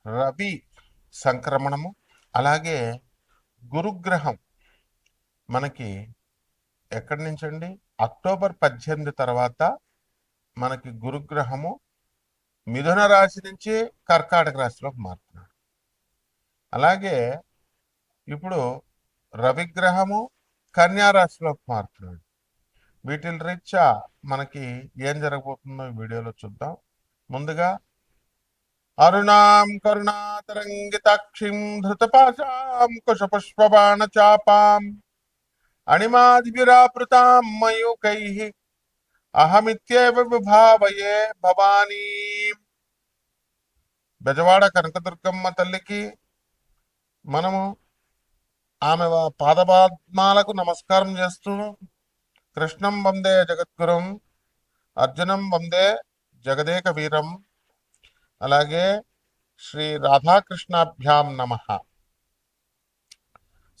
రవి సంక్రమణము, అలాగే గురుగ్రహం మనకి ఎక్కడి నుంచి అండి, అక్టోబర్ 18 తర్వాత మనకి గురుగ్రహము మిథున రాశి నుంచి కర్కాటక రాశిలోకి మారుతున్నాడు. అలాగే ఇప్పుడు రవిగ్రహము కన్యా రాశిలోకి మారుతున్నాడు. వీటి రీత్యా మనకి ఏం జరగబోతుందో ఈ వీడియోలో చూద్దాం. ముందుగా అరుణాం కరుణాతరంగితాక్షిం ధృతపాశాం కుశపుష్పబాణ చాపాం అణిమాదిభిరావృతాం మయూకైః అహమిత్యేవ విభావయే భవానీ. బెజవాడ కనకదుర్గమ్మ తల్లికి మనము ఆమె పాదపద్మాలకు నమస్కారం చేస్తూ కృష్ణం వందే జగద్గురం, అర్జునం వందే జగదేక వీరం, అలాగే శ్రీ రాధాకృష్ణాభ్యాం నమ,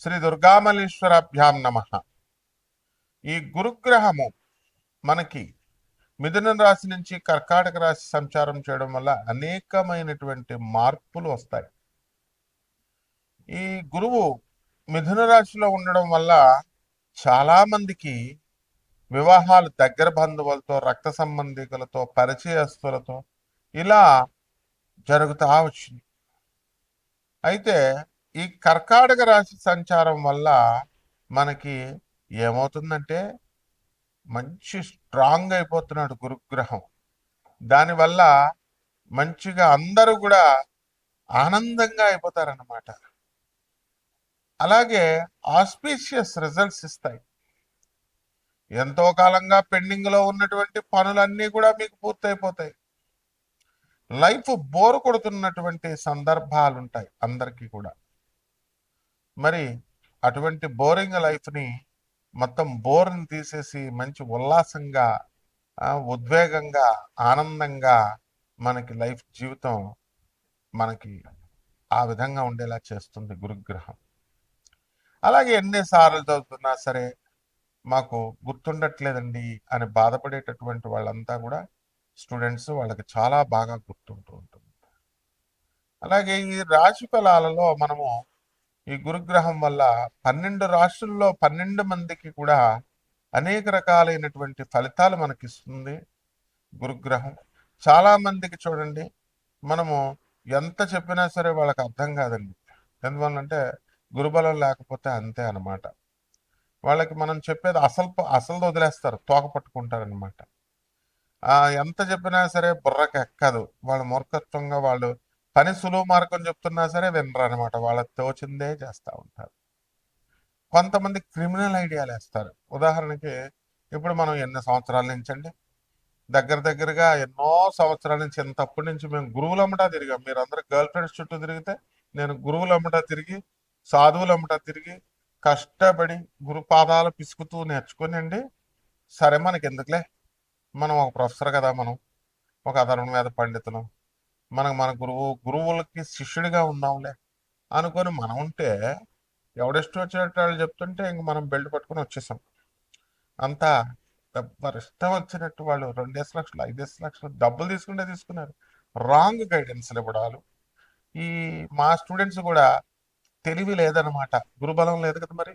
శ్రీ దుర్గామల్లీశ్వరాభ్యాం నమ. ఈ గురుగ్రహము మనకి మిథున రాశి నుంచి కర్కాటక రాశి సంచారం చేయడం వల్ల అనేకమైనటువంటి మార్పులు వస్తాయి. ఈ గురువు మిథున రాశిలో ఉండడం వల్ల చాలా మందికి వివాహాలు దగ్గర బంధువులతో, రక్త సంబంధికులతో, పరిచయస్తులతో ఇలా జరుగుతూ వచ్చింది. అయితే ఈ కర్కాటక రాశి సంచారం వల్ల మనకి ఏమవుతుందంటే మంచి స్ట్రాంగ్ అయిపోతున్నాడు గురుగ్రహం. దానివల్ల మంచిగా అందరూ కూడా ఆనందంగా అయిపోతారన్నమాట. అలాగే ఆస్పీషియస్ రిజల్ట్స్ ఇస్తాయి. ఎంతో కాలంగా పెండింగ్లో ఉన్నటువంటి పనులన్నీ కూడా మీకు పూర్తయిపోతాయి. లైఫ్ బోర్ కొడుతున్నటువంటి సందర్భాలు ఉంటాయి అందరికీ కూడా. మరి అటువంటి బోరింగ్ లైఫ్ని మొత్తం బోర్ని తీసేసి మంచి ఉల్లాసంగా, ఉద్వేగంగా, ఆనందంగా మనకి లైఫ్ జీవితం మనకి ఆ విధంగా ఉండేలా చేస్తుంది గురుగ్రహం. అలాగే ఎన్నిసార్లు చదువుతున్నా సరే మాకు గుర్తుండట్లేదండి అని బాధపడేటటువంటి వాళ్ళంతా కూడా స్టూడెంట్స్, వాళ్ళకి చాలా బాగా గుర్తుంటూ ఉంటుంది. అలాగే ఈ రాశి ఫలాలలో మనము ఈ గురుగ్రహం వల్ల 12 రాశుల్లో 12 మందికి కూడా అనేక రకాలైనటువంటి ఫలితాలు మనకిస్తుంది గురుగ్రహం. చాలా మందికి చూడండి, మనము ఎంత చెప్పినా సరే వాళ్ళకి అర్థం కాదండి. ఎందువల్లంటే గురుబలం లేకపోతే అంతే అనమాట. వాళ్ళకి మనం చెప్పేది అసలు వదిలేస్తారు, తోక పట్టుకుంటారనమాట. ఎంత చెప్పినా సరే బుర్రకి ఎక్కదు. వాళ్ళ మూర్ఖత్వంగా వాళ్ళు పని సులువు మార్గం చెప్తున్నా సరే వినరు అనమాట. వాళ్ళకి తోచిందే చేస్తూ ఉంటారు. కొంతమంది క్రిమినల్ ఐడియాలు వేస్తారు. ఉదాహరణకి ఇప్పుడు మనం ఎన్ని సంవత్సరాల నుంచి అండి, దగ్గరగా ఎన్నో సంవత్సరాల నుంచి, ఎంతప్పటి నుంచి మేము గురువులమ్మటా తిరిగాం. మీరు అందరూ గర్ల్ ఫ్రెండ్స్ చుట్టూ తిరిగితే నేను గురువులమ్మటా తిరిగి, సాధువులమ్మటా తిరిగి, కష్టపడి గురుపాదాలు పిసుకుతూ నేర్చుకుని అండి, సరే మనకి ఎందుకులే, మనం ఒక ప్రొఫెసర్ కదా, మనం ఒక అధర్వణ పండితులం, మన గురువులకి శిష్యుడిగా ఉందాంలే అనుకొని మనం ఉంటే, ఎవడెస్ట్ వచ్చినట్టు వాళ్ళు చెప్తుంటే ఇంక మనం బెల్ట్ పట్టుకొని వచ్చేసాం. అంతా ఎవరి ఇష్టం వచ్చినట్టు వాళ్ళు 2 లక్షలు 5 లక్షలు డబ్బులు తీసుకున్నారు. రాంగ్ గైడెన్స్ ఇవ్వడాలు. ఈ మా స్టూడెంట్స్ కూడా తెలివి లేదనమాట, గురుబలం లేదు కదా. మరి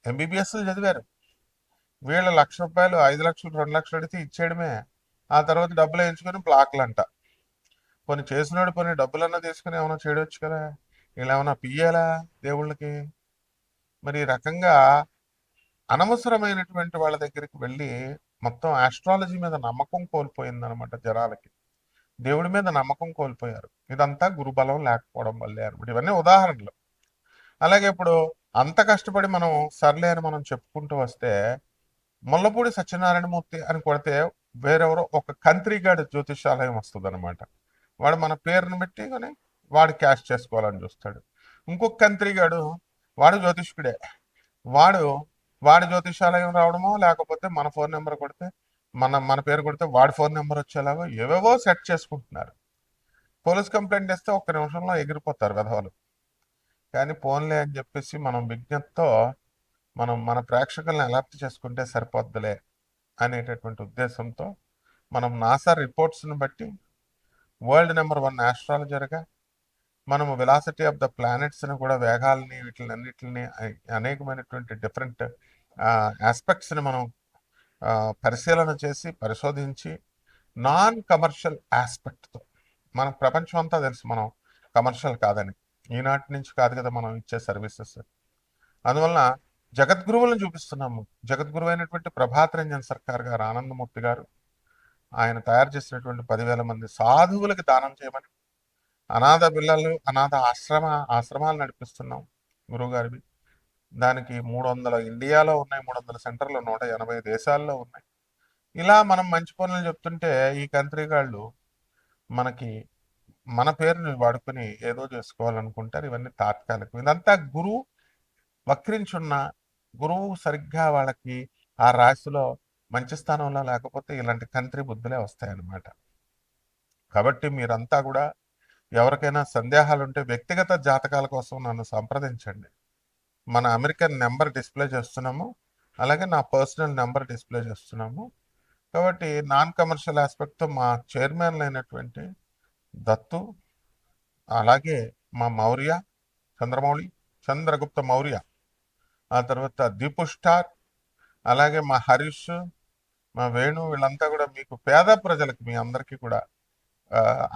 ఎంబీబీఎస్ చదివారు, వీళ్ళ ₹1,00,000 5 లక్షలు 2 లక్షలు అడిగితే ఇచ్చేయడమే. ఆ తర్వాత డబ్బులు వేయించుకొని బ్లాక్లు అంట. కొన్ని చేసినాడు కొన్ని డబ్బులన్నా తీసుకుని ఏమైనా చేయవచ్చు కదా. వీళ్ళు ఏమైనా పియ్యాలా దేవుళ్ళకి? మరి ఈ రకంగా అనవసరమైనటువంటి వాళ్ళ దగ్గరికి వెళ్ళి మొత్తం ఆస్ట్రాలజీ మీద నమ్మకం కోల్పోయిందనమాట జనాలకి. దేవుడి మీద నమ్మకం కోల్పోయారు. ఇదంతా గురుబలం లేకపోవడం వల్లే అనమాట. ఇవన్నీ ఉదాహరణలు. అలాగే ఇప్పుడు అంత కష్టపడి మనం సర్లే అని మనం చెప్పుకుంటూ వస్తే, ముల్లపూడి సత్యనారాయణమూర్తి అని కొడితే వేరెవరో ఒక కంత్రిగాడి జ్యోతిషాలయం వస్తుంది అనమాట. వాడు మన పేరును పెట్టి కానీ వాడు క్యాష్ చేసుకోవాలని చూస్తాడు. ఇంకొక కంత్రిగాడు, వాడు జ్యోతిష్కుడే, వాడు వాడి జ్యోతిషాలయం రావడమో, లేకపోతే మన ఫోన్ నెంబర్ కొడితే మన పేరు కొడితే వాడి ఫోన్ నెంబర్ వచ్చేలాగో ఏవేవో సెట్ చేసుకుంటున్నారు. పోలీస్ కంప్లైంట్ ఇస్తే ఒక్క నిమిషంలో ఎగిరిపోతారు విధవలు. కానీ ఫోన్లే అని చెప్పేసి మనం విజ్ఞతతో మన ప్రేక్షకులను అలర్ట్ చేసుకుంటే సరిపోద్దులే అనేటటువంటి ఉద్దేశంతో మనం నాసా రిపోర్ట్స్ని బట్టి వరల్డ్ నెంబర్ 1 ఆస్ట్రాలజర్గా మనము వెలాసిటీ ఆఫ్ ద ప్లానెట్స్ని కూడా, వేగాల్ని, వీటిలన్నిటిని అనేకమైనటువంటి డిఫరెంట్ ఆస్పెక్ట్స్ని మనం పరిశీలన చేసి పరిశోధించి నాన్ కమర్షియల్ ఆస్పెక్ట్తో, మనకు ప్రపంచం అంతా తెలుసు మనం కమర్షియల్ కాదని, ఈనాటి నుంచి కాదు కదా మనం ఇచ్చే సర్వీసెస్. అందువలన జగద్గురువులను చూపిస్తున్నాము. జగద్గురువు అయినటువంటి ప్రభాత్ రంజన్ సర్కార్ గారు, ఆనందమూర్తి గారు, ఆయన తయారు చేసినటువంటి 10,000 మంది సాధువులకి దానం చేయమని, అనాథ పిల్లలు, అనాథ ఆశ్రమాలు నడిపిస్తున్నాం గురువు గారివి. దానికి 300 ఇండియాలో ఉన్నాయి, 300 సెంటర్లు 180 దేశాల్లో ఉన్నాయి. ఇలా మనం మంచి పనులు చెప్తుంటే ఈ కంట్రీ వాళ్ళు మనకి మన పేరుని వాడుకొని ఏదో చేసుకోవాలనుకుంటారు. ఇవన్నీ తాత్కాలికం. ఇదంతా గురువు వక్రించున్న, గురువు సరిగ్గా వాళ్ళకి ఆ రాశిలో మంచి స్థానంలో లేకపోతే ఇలాంటి కంట్రీ బుద్ధులే వస్తాయన్నమాట. కాబట్టి మీరంతా కూడా ఎవరికైనా సందేహాలు ఉంటే వ్యక్తిగత జాతకాల కోసం నన్ను సంప్రదించండి. మన అమెరికన్ నెంబర్ డిస్ప్లే చేస్తున్నాము, అలాగే నా పర్సనల్ నెంబర్ డిస్ప్లే చేస్తున్నాము. కాబట్టి నాన్ కమర్షియల్ ఆస్పెక్ట్తో మా చైర్మన్లు అయినటువంటి దత్తు, అలాగే మా మౌర్య, చంద్రగుప్త మౌర్య, ఆ తర్వాత దీపు స్టార్, అలాగే మా హరీష్, మా వేణు, వీళ్ళంతా కూడా మీకు పేద ప్రజలకు, మీ అందరికీ కూడా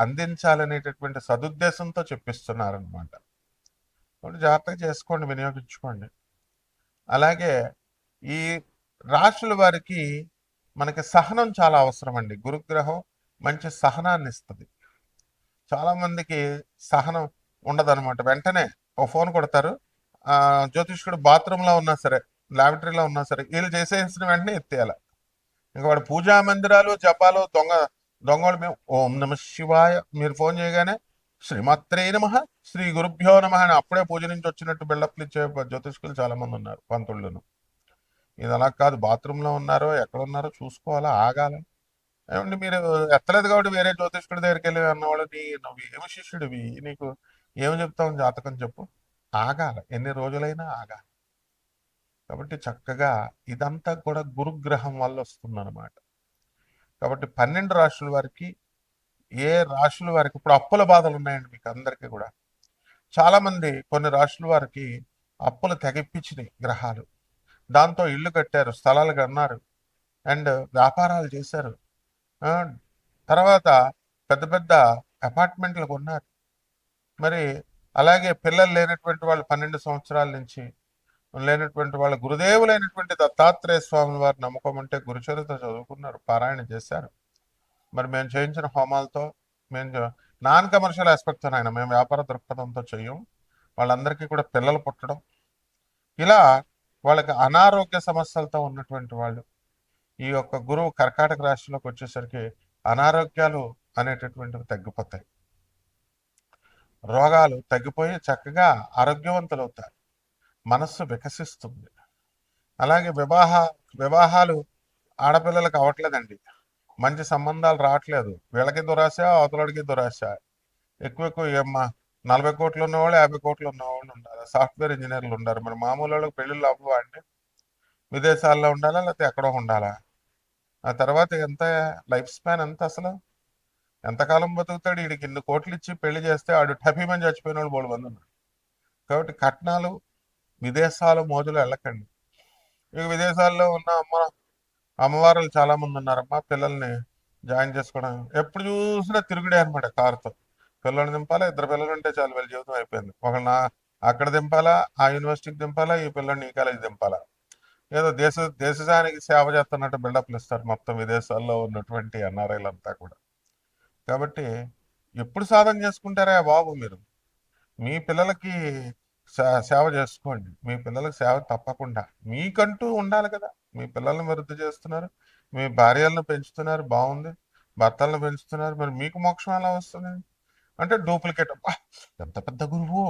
అందించాలనేటటువంటి సదుద్దేశంతో చెప్పిస్తున్నారనమాట. కాబట్టి జాగ్రత్తగా చేసుకోండి, వినియోగించుకోండి. అలాగే ఈ రాశుల వారికి మనకి సహనం చాలా అవసరం అండి. గురుగ్రహం మంచి సహనాన్ని ఇస్తుంది. చాలామందికి సహనం ఉండదన్నమాట. వెంటనే ఓ ఫోన్ కొడతారు, జ్యోతిష్కుడు బాత్రూంలో ఉన్నా సరే, లాబరేటరీలో ఉన్నా సరే, వీళ్ళు చేసేసిన వెంటనే ఎత్తేయాలి. ఇంకా వాడు పూజా మందిరాలు, జపాలు, దొంగలు మేము ఓం నమ శివాయ, మీరు ఫోన్ చేయగానే శ్రీమాత్రే నమ, శ్రీ గురుభ్యో నమ అని అప్పుడే పూజ నుంచి వచ్చినట్టు బిల్డప్లు ఇచ్చే జ్యోతిష్కులు చాలా మంది ఉన్నారు, పంతుళ్ళను. ఇది అలా కాదు, బాత్రూంలో ఉన్నారో ఎక్కడున్నారో చూసుకోవాలా, ఆగాలి. ఏమంటే మీరు ఎత్తలేదు కాబట్టి వేరే జ్యోతిష్కుడి దగ్గరికి వెళ్ళి అన్నవాళ్ళు, నువ్వు ఏమి శిష్యుడివి, నీకు ఏమి చెప్తావు జాతకం చెప్పు, ఆగాలి, ఎన్ని రోజులైనా ఆగాలి. కాబట్టి చక్కగా ఇదంతా కూడా గురుగ్రహం వల్ల వస్తుందన్నమాట. కాబట్టి 12 రాశుల వారికి, ఏ రాశుల వారికి ఇప్పుడు అప్పుల బాధలు ఉన్నాయండి మీకు అందరికీ కూడా. చాలామంది కొన్ని రాశుల వారికి అప్పులు తెగిప్పించినాయి గ్రహాలు. దాంతో ఇల్లు కట్టారు, స్థలాలు కన్నారు, అండ్ వ్యాపారాలు చేశారు, తర్వాత పెద్ద పెద్ద అపార్ట్మెంట్లు కొన్నారు. మరి అలాగే పిల్లలు లేనటువంటి వాళ్ళు 12 సంవత్సరాల నుంచి లేనటువంటి వాళ్ళ గురుదేవులైనటువంటి దత్తాత్రేయ స్వామి వారి నమ్మకం ఉంటే గురుచరిత్ర చదువుకున్నారు, పారాయణ చేశారు. మరి మేము చేయించిన హోమాలతో, మేము నాన్ కమర్షియల్ ఆస్పెక్ట్తో ఆయన, మేము వ్యాపార దృక్పథంతో చెయ్యం. వాళ్ళందరికీ కూడా పిల్లలు పుట్టడం, ఇలా వాళ్ళకి అనారోగ్య సమస్యలతో ఉన్నటువంటి వాళ్ళు ఈ యొక్క గురువు కర్కాటక రాశిలోకి వచ్చేసరికి అనారోగ్యాలు అనేటటువంటివి తగ్గిపోతాయి, రోగాలు తగ్గిపోయి చక్కగా ఆరోగ్యవంతులు అవుతారు, మనస్సు వికసిస్తుంది. అలాగే వివాహాలు ఆడపిల్లలకు అవ్వట్లేదండి, మంచి సంబంధాలు రావట్లేదు. వీళ్ళకి దురాశ, అవతలడికి దురాశ. ఎక్కువ ఏమ్మా 40 కోట్లు ఉన్నవాళ్ళు, 50 కోట్లు ఉన్నవాళ్ళు ఉండాలి, సాఫ్ట్వేర్ ఇంజనీర్లు ఉండారు. మరి మామూలు వాళ్ళకి పెళ్ళిళ్ళు అవ్వవా అండి? విదేశాల్లో ఉండాలా, లేకపోతే ఎక్కడో ఉండాలా? ఆ తర్వాత ఎంత లైఫ్ స్పాన్ ఎంత, అసలు ఎంతకాలం బతుకుతాడు? వీడికి ఇన్ని కోట్లు ఇచ్చి పెళ్లి చేస్తే ఆడు టపీమని చచ్చిపోయిన వాళ్ళు 3 మంది ఉన్నారు. కాబట్టి కట్నాలు, విదేశాలు మోజులు వెళ్ళకండి. ఇక విదేశాల్లో ఉన్న అమ్మవారులు చాలా మంది ఉన్నారమ్మా, పిల్లల్ని జాయిన్ చేసుకోవడం ఎప్పుడు చూసినా తిరుగుడే అనమాట. కారుతో పిల్లల్ని దింపాలా, 2 పిల్లలు ఉంటే చాలు, వీళ్ళ జీవితం అయిపోయింది. ఒకళ్ళ అక్కడ దింపాలా, ఆ యూనివర్సిటీకి దింపాలా, ఈ పిల్లల్ని ఈ కాలేజీ దింపాలా. ఏదో దేశానికి సేవ చేస్తున్నట్టు బిల్డప్లు ఇస్తారు మొత్తం విదేశాల్లో ఉన్నటువంటి ఎన్ఆర్ఐలంతా కూడా. కాబట్టి ఎప్పుడు సాధన చేసుకుంటారా బాబు మీరు? మీ పిల్లలకి సేవ చేసుకోండి. మీ పిల్లలకి సేవ తప్పకుండా, మీకంటూ ఉండాలి కదా. మీ పిల్లల్ని వృద్ధి చేస్తున్నారు, మీ భార్యలను పెంచుతున్నారు, బాగుంది, భర్తలను పెంచుతున్నారు, మరి మీకు మోక్షం ఎలా వస్తుంది? అంటే డూప్లికేట్. అబ్బా ఎంత పెద్ద గురువు,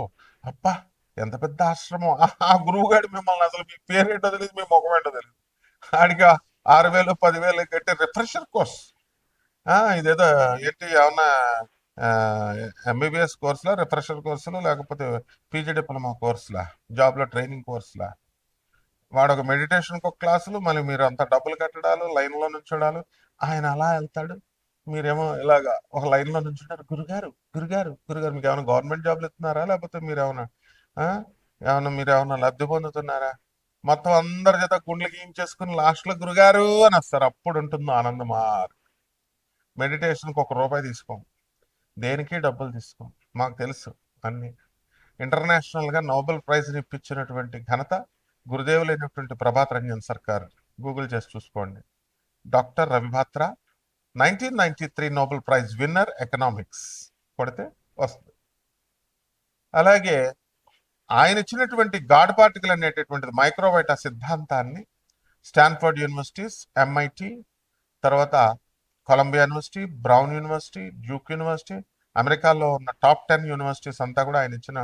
అబ్బా ఎంత పెద్ద ఆశ్రమం, ఆ గురువు గారు మిమ్మల్ని అసలు మీ పేరేంటో తెలియదు, మీ ముఖం ఏంటో తెలియదు, ఆడికి 6,000 10,000 కట్టి రిఫ్రెషర్ కోర్స్. ఇదేదో ఏంటి, ఏమన్నా ఎంబీబీఎస్ కోర్సులా, రిఫ్రెషర్ కోర్సులు, లేకపోతే పీజీ డిప్లొమా కోర్సులా, జాబ్లో ట్రైనింగ్ కోర్సులా? వాడు ఒక మెడిటేషన్కి ఒక క్లాసులు, మళ్ళీ మీరు అంత డబ్బులు కట్టడాలు, లైన్లో నుంచోడాలు. ఆయన అలా వెళ్తాడు, మీరేమో ఇలాగా ఒక లైన్లో నుంచుంటారు, గురుగారు గురుగారు గురుగారు, మీకు ఏమైనా గవర్నమెంట్ జాబ్లు ఇస్తున్నారా, లేకపోతే మీరేమైనా ఆ, మీరేమైనా లబ్ధి పొందుతున్నారా? మొత్తం అందరి చేత గుండెలు గీయించేసుకుని లాస్ట్లో గురుగారు అని వస్తారు. అప్పుడు ఉంటుంది ఆనందం. మెడిటేషన్కి ₹1 తీసుకోం, దేనికి డబ్బులు తీసుకోం, మాకు తెలుసు అన్ని. ఇంటర్నేషనల్గా నోబెల్ ప్రైజ్ని ఇప్పించినటువంటి ఘనత గురుదేవులైనటువంటి ప్రభాత్ రంజన్ సర్కార్. గూగుల్ చేసి చూసుకోండి. Doctor రవిభాత్రా, 1993 Nobel prize winner economics కొడితే వస్తుంది. అలాగే ఆయన ఇచ్చినటువంటి గాడ్ పార్టికల్ అనేటటువంటిది మైక్రోవైటా సిద్ధాంతాన్ని స్టాన్ఫర్డ్ యూనివర్సిటీస్, MIT, తర్వాత Columbia university, Brown university, Duke university, అమెరికాలో ఉన్న టాప్ 10 యూనివర్సిటీస్ అంతా కూడా ఆయన ఇచ్చిన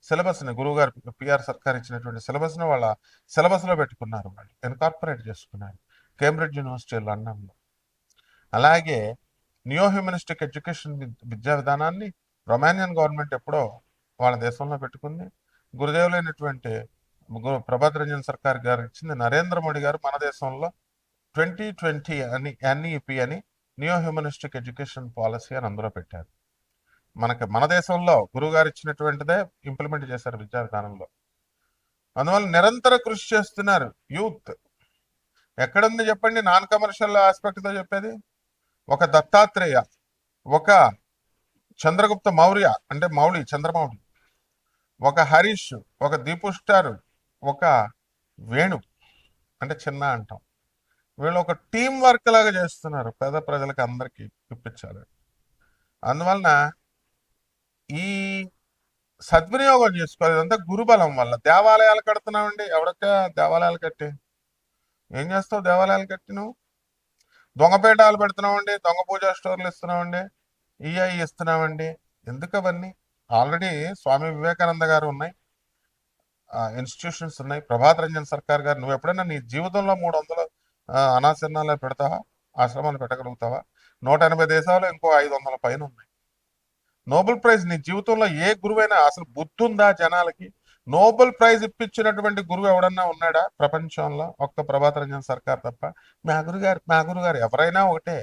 సిలబస్ని, గురువు గారు పిఆర్ సర్కార్ ఇచ్చినటువంటి సిలబస్ని వాళ్ళ సిలబస్లో పెట్టుకున్నారు, వాళ్ళు ఇన్కార్పొరేట్ చేసుకున్నారు. కేంబ్రిడ్జ్ యూనివర్సిటీ లండన్లో. అలాగే నియో హ్యూమనిస్టిక్ ఎడ్యుకేషన్ విద్యా విధానాన్ని రొమానియన్ గవర్నమెంట్ ఎప్పుడో వాళ్ళ దేశంలో పెట్టుకుంది. గురుదేవులైనటువంటి ప్రభాత్ రంజన్ సర్కార్ గారు ఇచ్చింది నరేంద్ర మోడీ గారు మన దేశంలో 2020 అని NEP అని నియో హ్యూమనిస్టిక్ ఎడ్యుకేషన్ పాలసీ అని అందులో పెట్టారు. మన దేశంలో గురువు గారు ఇచ్చినటువంటిదే ఇంప్లిమెంట్ చేశారు విద్యా విధానంలో. అందువల్ల నిరంతర కృషి చేస్తున్నారు యూత్. ఎక్కడుంది చెప్పండి నాన్ కమర్షియల్ ఆస్పెక్ట్తో చెప్పేది? ఒక దత్తాత్రేయ, ఒక చంద్రగుప్త మౌర్య అంటే మౌళి, చంద్రమౌళి, ఒక హరీష్, ఒక దీపు స్టార్, ఒక వేణు అంటే చిన్న అంటాం. వీళ్ళు ఒక టీం వర్క్ లాగా చేస్తున్నారు పేద ప్రజలకు అందరికీ ఇప్పించాలి. అందువలన ఈ సద్వినియోగం చేసుకోవాలి. ఇదంతా గురుబలం వల్ల. దేవాలయాలు కడుతున్నామండి, ఎవరికా దేవాలయాలు కట్టి ఏం చేస్తావు? దేవాలయాలు కట్టి నువ్వు దొంగపేటాలు పెడుతున్నామండి, దొంగ పూజా స్టోర్లు ఇస్తున్నామండి, ఈఐ ఇస్తున్నామండి. ఎందుకు అవన్నీ? ఆల్రెడీ స్వామి వివేకానంద గారు ఉన్నాయి, ఇన్స్టిట్యూషన్స్ ఉన్నాయి. ప్రభాత్ రంజన్ సర్కార్ గారు, నువ్వు ఎప్పుడైనా నీ జీవితంలో 300 అనాశరణాలు పెడతావా? ఆశ్రమాలు పెట్టగలుగుతావా? 180 దేశాలు ఇంకో 500 పైన ఉన్నాయి. నోబెల్ ప్రైజ్ నీ జీవితంలో ఏ గురువైనా అసలు బుద్ధి ఉందా జనాలకి? నోబెల్ ప్రైజ్ ఇప్పించినటువంటి గురువు ఎవడన్నా ఉన్నాడా ప్రపంచంలో? ఒక్క ప్రభాత్ రంజన్ సర్కార్ తప్ప. మా గురుగారు ఎవరైనా ఒకటే.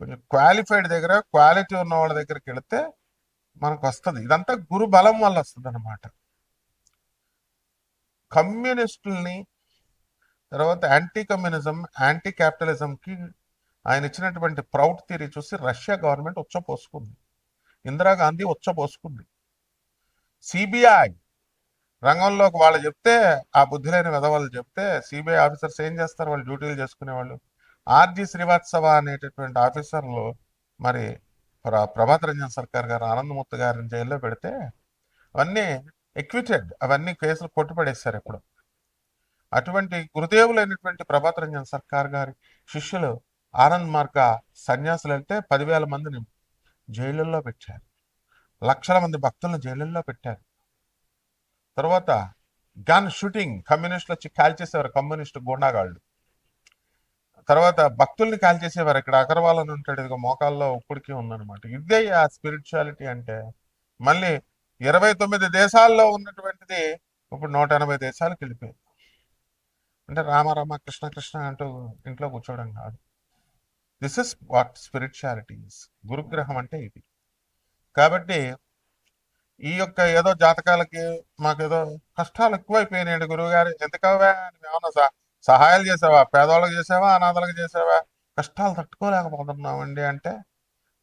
కొంచెం క్వాలిఫైడ్ దగ్గర, క్వాలిటీ ఉన్న వాళ్ళ దగ్గరికి వెళితే మనకు వస్తుంది. ఇదంతా గురు బలం వల్ల వస్తుంది అనమాట. కమ్యూనిస్టుల్ని, తర్వాత యాంటీ కమ్యూనిజం, యాంటీ క్యాపిటలిజంకి ఆయన ఇచ్చినటువంటి ప్రౌడ్ థియరీ చూసి రష్యా గవర్నమెంట్ ఉచ్చపోసుకుంది, ఇందిరాగాంధీ ఉచ్చపోసుకుంది. సిబిఐ రంగంలోకి వాళ్ళు చెప్తే, ఆ బుద్ధి లేని విధవాళ్ళు చెప్తే, సిబిఐ ఆఫీసర్స్ ఏం చేస్తారు? వాళ్ళు డ్యూటీలు చేసుకునేవాళ్ళు. ఆర్జి శ్రీవాత్సవ అనేటటువంటి ఆఫీసర్లు మరి ప్రభాత్ రంజన్ సర్కార్ గారు, ఆనందమూర్తి గారిని జైల్లో పెడితే అవన్నీ ఎక్విటెడ్, అవన్నీ కేసులు కొట్టుపడేశారు ఇప్పుడు. అటువంటి గురుదేవులైనటువంటి ప్రభాత్ రంజన్ సర్కార్ గారి శిష్యులు ఆనంద్ మార్గ సన్యాసులు వెళ్తే 10,000 మందిని జైళ్ళల్లో పెట్టారు, లక్షల మంది భక్తులను జైళ్ళల్లో పెట్టారు. తర్వాత గన్ షూటింగ్, కమ్యూనిస్టులు వచ్చి కాల్చేసేవారు, కమ్యూనిస్టు గూండాగాళ్ళు. తర్వాత భక్తుల్ని కాల్చేసేవారు. ఇక్కడ అగర్వాల్ అని ఉంటాడు, ఇదిగో మోకాల్లో ఉప్పుడికి ఉందన్నమాట. ఇదే ఆ స్పిరిచువాలిటీ అంటే. మళ్ళీ 29 దేశాల్లో ఉన్నటువంటిది ఇప్పుడు 180 దేశాలకు వెళ్ళిపోయింది. అంటే రామ రామ కృష్ణ కృష్ణ అంటూ ఇంట్లో కూర్చోవడం కాదు. This is what spirituality is. గురుగ్రహం అంటే ఇది. కాబట్టి ఈ యొక్క ఏదో జాతకాలకి మాకేదో కష్టాలు ఎక్కువైపోయినాయండి గురువుగారు, ఎందుకవా ఏమన్నా సహాయాలు చేసావా? పేదవాళ్ళకి చేసావా, అనాథలకు చేసావా? కష్టాలు తట్టుకోలేకపోతున్నామండి అంటే,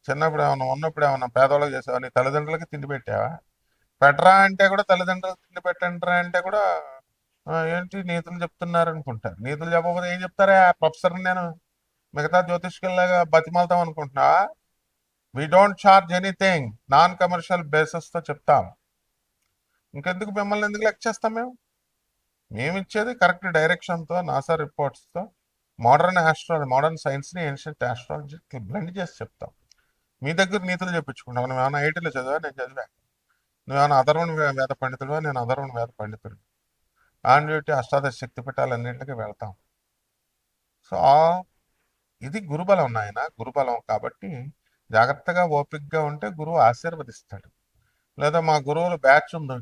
చిన్నప్పుడు ఏమన్నా ఉన్నప్పుడు ఏమన్నా పేదవాళ్ళకి చేసావా? నీ తల్లిదండ్రులకి తిండి పెట్టావా? పెట్టరా అంటే కూడా, తల్లిదండ్రులకు తిండి పెట్టండిరా అంటే కూడా ఏంటి నీతులు చెప్తున్నారు అనుకుంటారు. నీతులు చెప్పకపోతే ఏం చెప్తారా? ప్రొఫెసర్ నేను మిగతా జ్యోతిష్కుల్లాగా బతిమాలతాం అనుకుంటున్నావా? We don't charge anything, non commercial బేసిస్తో చెప్తాం. ఇంకెందుకు మిమ్మల్ని ఎందుకు లెక్క చేస్తాం? మేము ఇచ్చేది కరెక్ట్ డైరెక్షన్తో, నాసా రిపోర్ట్స్తో, మోడర్న్ సైన్స్ని ఏన్షియంట్ ఆస్ట్రాలజీ బ్లెండ్ చేసి చెప్తాం. మీ దగ్గర నీతులు చెప్పించుకుంటాం. నువ్వేమైనా ఐటీలో చదివా? నేను చదివా. నువ్వేమైనా అధర్వణ వేద పండితుడువా? నేను అధర్వణ వేద పండితుడు. ఆన్ డ్యూటీ అష్టాదశ శక్తి పీఠాలన్నింటికి వెళ్తాం. సో ఇది గురుబలం నాయన, గురుబలం. కాబట్టి జాగ్రత్తగా ఓపికగా ఉంటే గురువు ఆశీర్వదిస్తాడు. లేదా మా గురువులు బ్యాచ్ ఉంది,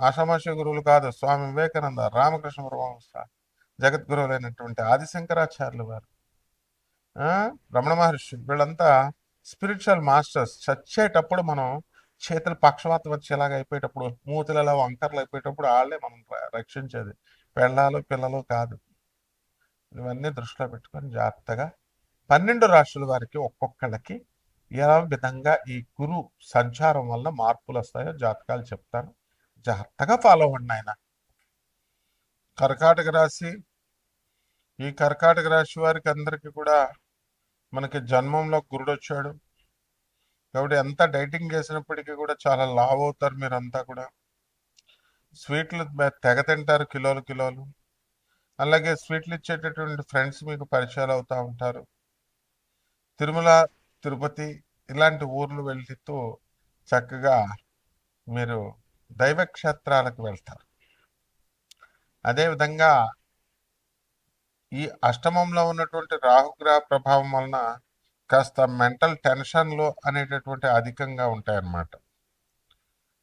ఆషామాషి గురువులు కాదు. స్వామి వివేకానంద, రామకృష్ణ పరమహంస, జగద్గురువులైనటువంటి ఆదిశంకరాచార్యులు వారు, ఆ, రమణ మహర్షి వీళ్ళంతా స్పిరిచువల్ మాస్టర్స్. చచ్చేటప్పుడు మనం చేతులు పక్షవాతం వచ్చేలాగా అయిపోయేటప్పుడు, మూతులలో వంకర్లు అయిపోయేటప్పుడు వాళ్ళే మనం రక్షించేది, పెళ్ళాలు పిల్లలు కాదు. ఇవన్నీ దృష్టిలో పెట్టుకొని జాగ్రత్తగా 12 రాశుల వారికి ఒక్కొక్కళ్ళకి ఏ విధంగా ఈ గురు సంచారం వల్ల మార్పులు వస్తాయో జాతకాలు చెప్తాను, జాగ్రత్తగా ఫాలో అవ్వండి ఆయన. కర్కాటక రాశి, ఈ కర్కాటక రాశి వారికి అందరికీ కూడా మనకి జన్మంలో గురుడు వచ్చాడు కాబట్టి ఎంత డైటింగ్ చేసినప్పటికీ కూడా చాలా లావ్ అవుతారు మీరంతా కూడా. స్వీట్లు తెగ తింటారు, కిలోలు కిలోలు. అలాగే స్వీట్లు ఇచ్చేటటువంటి ఫ్రెండ్స్ మీకు పరిచయాలు అవుతూ ఉంటారు. తిరుమల, తిరుపతి ఇలాంటి ఊర్లు వెళ్తూ చక్కగా మీరు దైవ క్షేత్రాలకు వెళ్తారు. అదేవిధంగా ఈ అష్టమంలో ఉన్నటువంటి రాహుగ్రహ ప్రభావం వలన కాస్త మెంటల్ టెన్షన్లు అనేటటువంటి అధికంగా ఉంటాయన్నమాట.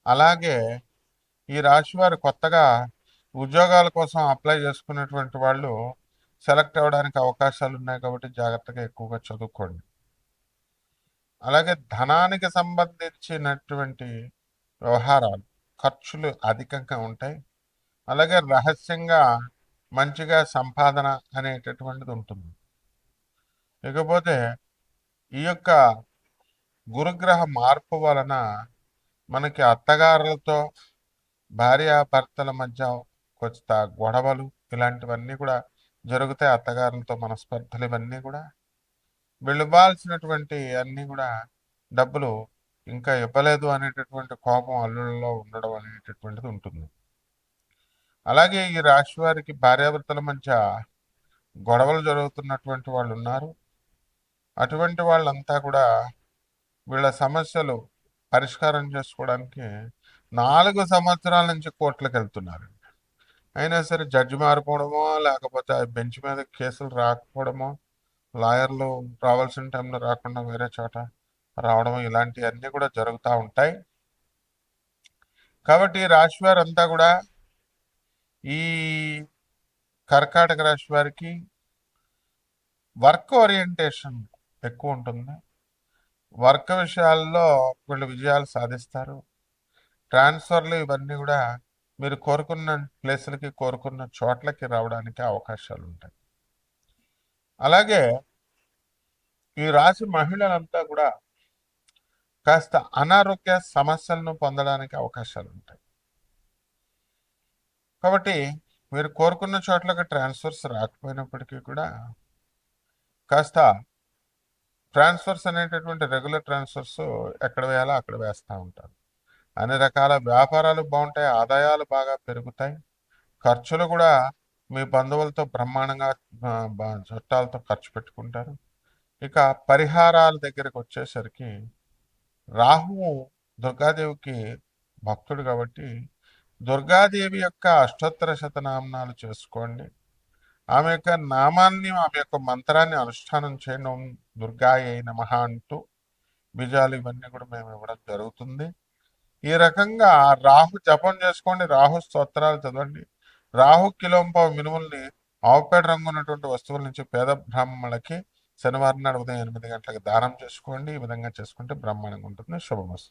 అలాగే ఈ రాశి వారు కొత్తగా ఉద్యోగాల కోసం అప్లై చేసుకున్నటువంటి వాళ్ళు సెలెక్ట్ అవ్వడానికి అవకాశాలు ఉన్నాయి కాబట్టి జాగ్రత్తగా ఎక్కువగా చదువుకోండి. అలాగే ధనానికి సంబంధించినటువంటి వ్యవహారాలు, ఖర్చులు అధికంగా ఉంటాయి. అలాగే రహస్యంగా మంచిగా సంపాదన అనేటటువంటిది ఉంటుంది. ఇకపోతే ఈ యొక్క గురుగ్రహ మార్పు వలన మనకి అత్తగారులతో భార్యాభర్తల మధ్య కొంత గొడవలు ఇలాంటివన్నీ కూడా జరుగుతాయి. అత్తగారులతో మనస్పర్ధలు ఇవన్నీ కూడా వీళ్ళు ఇవ్వాల్సినటువంటి అన్నీ కూడా డబ్బులు ఇంకా ఇవ్వలేదు అనేటటువంటి కోపం అల్లుళ్ళలో ఉండడం అనేటటువంటిది ఉంటుంది. అలాగే ఈ రాశి వారికి భార్యాభర్తల మధ్య గొడవలు జరుగుతున్నటువంటి వాళ్ళు ఉన్నారు. అటువంటి వాళ్ళంతా కూడా వీళ్ళ సమస్యలు పరిష్కారం చేసుకోవడానికి 4 సంవత్సరాల నుంచి కోర్టులకు వెళ్తున్నారు. అయినా సరే జడ్జి మారిపోవడమో, లేకపోతే బెంచ్ మీద కేసులు రాకపోవడమో, లాయర్లు రావాల్సిన టైంలో రాకుండా వేరే చోట రావడం, ఇలాంటివన్నీ కూడా జరుగుతూ ఉంటాయి. కాబట్టి ఈ రాశి వారంతా కూడా ఈ కర్కాటక రాశి వారికి వర్క్ ఓరియంటేషన్ ఎక్కువ ఉంటుంది. వర్క్ విషయాల్లో వీళ్ళు విజయాలు సాధిస్తారు. ట్రాన్స్ఫర్లు ఇవన్నీ కూడా మీరు కోరుకున్న ప్లేసులకి, కోరుకున్న చోట్లకి రావడానికి అవకాశాలు ఉంటాయి. అలాగే ఈ రాశి మహిళలంతా కూడా కాస్త అనారోగ్య సమస్యలను పొందడానికి అవకాశాలు ఉంటాయి. కాబట్టి మీరు కోరుకున్న చోట్లకి ట్రాన్స్ఫర్స్ రాకపోయినప్పటికీ కూడా కాస్త ట్రాన్స్ఫర్స్ అనేటటువంటి రెగ్యులర్ ట్రాన్స్ఫర్స్ ఎక్కడ వేయాలో అక్కడ వేస్తూ ఉంటారు. అన్ని రకాల వ్యాపారాలు బాగుంటాయి, ఆదాయాలు బాగా పెరుగుతాయి. ఖర్చులు కూడా మీ బంధువులతో బ్రహ్మాండంగా చుట్టాలతో ఖర్చు పెట్టుకుంటారు. ఇక పరిహారాల దగ్గరకు వచ్చేసరికి రాహువు దుర్గాదేవికి భక్తుడు కాబట్టి దుర్గాదేవి యొక్క అష్టోత్తర శతనామాలు చేసుకోండి. ఆమె యొక్క నామాన్ని, ఆమె యొక్క మంత్రాన్ని అనుష్ఠానం చేయడం, దుర్గాయై నమః అంటూ బీజాలు ఇవన్నీ కూడా మేము ఇవ్వడం జరుగుతుంది. ఈ రకంగా రాహు జపం చేసుకోండి, రాహు స్తోత్రాలు చదవండి. రాహు కిలోంపావు మినుముల్ని ఆవుపేడ రంగు ఉన్నటువంటి వస్తువుల నుంచి పేద బ్రాహ్మణులకి శనివారం నాడు ఉదయం 8 గంటలకు దానం చేసుకోండి. ఈ విధంగా చేసుకుంటే బ్రహ్మాండంగా ఉంటుంది. శుభమస్తు.